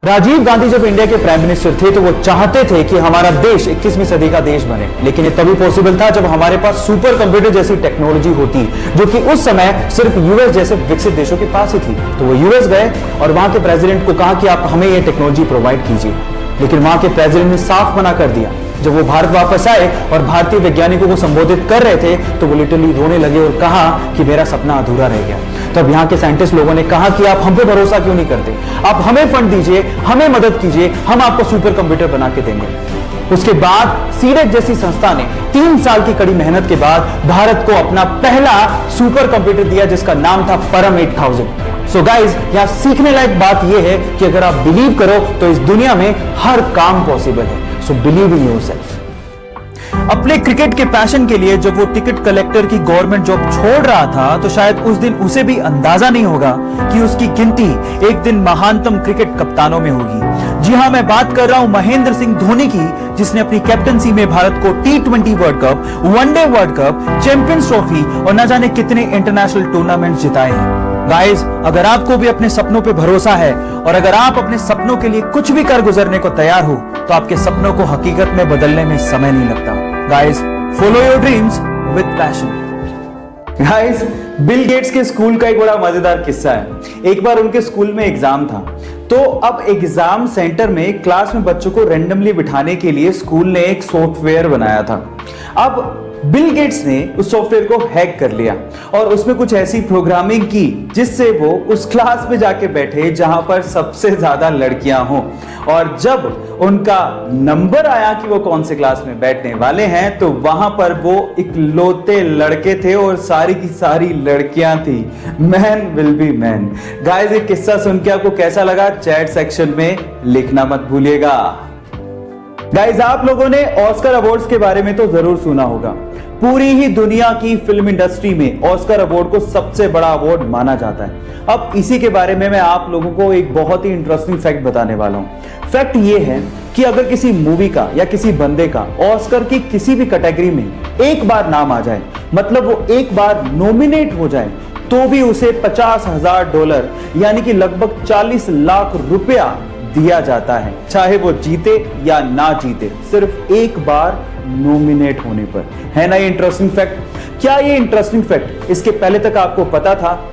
राजीव गांधी जब इंडिया के prime minister थे तो वो चाहते थे कि हमारा देश 21वीं सदी का देश बने, लेकिन ये तभी पॉसिबल था जब हमारे पास सुपर कंप्यूटर जैसी टेक्नोलॉजी होती, जो कि उस समय सिर्फ यूएस जैसे विकसित देशों के पास ही थी। तो वो यूएस गए और वहां के प्रेसिडेंट को कहा कि आप हमें ये टेक्नोलॉजी प्रोवाइड कीजिए, लेकिन वहां के प्रेसिडेंट ने साफ मना कर दिया। जब वो भारत वापस आए और भारतीय वैज्ञानिकों को संबोधित कर रहे थे तो वो लिटरली रोने लगे और कहा कि मेरा सपना अधूरा रह गया। तब यहाँ के साइंटिस्ट लोगों ने कहा कि आप हम पे भरोसा क्यों नहीं करते, आप हमें फंड दीजिए, हमें मदद कीजिए, हम आपको सुपर कंप्यूटर बना के देंगे। उसके बाद सीडेट जैसी संस्था ने 3 साल की कड़ी मेहनत के बाद भारत को अपना पहला सुपर कंप्यूटर दिया, जिसका नाम था परम 8000। सो गाइज, यहाँ सीखने लायक बात यह है कि अगर आप बिलीव करो तो इस दुनिया में हर काम पॉसिबल है। So believe in yourself. अपने क्रिकेट के पैशन के लिए जब वो टिकट कलेक्टर की गवर्नमेंट जॉब छोड़ रहा था तो शायद उस दिन उसे भी अंदाजा नहीं होगा कि उसकी गिनती एक दिन महानतम क्रिकेट कप्तानों में होगी। जी हां, मैं बात कर रहा हूं महेंद्र सिंह धोनी की, जिसने अपनी कैप्टनसी में भारत को T20 world cup, one day world cup, champions trophy और न जाने कितने इंटरनेशनल टूर्नामेंट जिताए हैं। गाइस, अगर आपको भी अपने सपनों पे भरोसा है और अगर आप अपने सपनों के लिए कुछ भी कर गुजरने को तैयार हो तो आपके सपनों को हकीकत में बदलने में समय नहीं लगता। Guys, follow your dreams with passion. Guys, Bill Gates के स्कूल का एक बड़ा मजेदार किस्सा है। एक बार उनके स्कूल में एग्जाम था, तो अब एग्जाम सेंटर में क्लास में बच्चों को रैंडमली बिठाने के लिए स्कूल ने एक सॉफ्टवेयर बनाया था। अब बिल गेट्स ने उस सॉफ्टवेयर को हैक कर लिया और उसमें कुछ ऐसी प्रोग्रामिंग की जिससे वो उस क्लास में जाके बैठे जहां पर सबसे ज्यादा लड़कियां हों, और जब उनका नंबर आया कि वो कौन से क्लास में बैठने वाले हैं तो वहां पर वो इकलौते लड़के थे और सारी की सारी लड़कियां थी। Man will be man. Guys, ये किस्सा सुन के आपको कैसा लगा चैट सेक्शन में लिखना मत भूलिएगा। गाइस, आप लोगों ने ऑस्कर अवार्ड्स के बारे में तो जरूर सुना होगा। पूरी ही दुनिया की फिल्म इंडस्ट्री में ऑस्कर अवार्ड को सबसे बड़ा अवार्ड माना जाता है। अब इसी के बारे में मैं आप लोगों को एक बहुत ही इंटरेस्टिंग फैक्ट बताने वाला हूं। फैक्ट ये है कि अगर किसी मूवी का या किसी बंदे का ऑस्कर की किसी भी कैटेगरी में एक बार नाम आ जाए, मतलब वो एक बार नॉमिनेट हो जाए, तो भी उसे $50,000 यानी कि लगभग 40 लाख रुपया दिया जाता है, चाहे वो जीते या ना जीते, सिर्फ एक बार नॉमिनेट होने पर। है ना ये इंटरेस्टिंग फैक्ट? क्या ये इंटरेस्टिंग फैक्ट इसके पहले तक आपको पता था?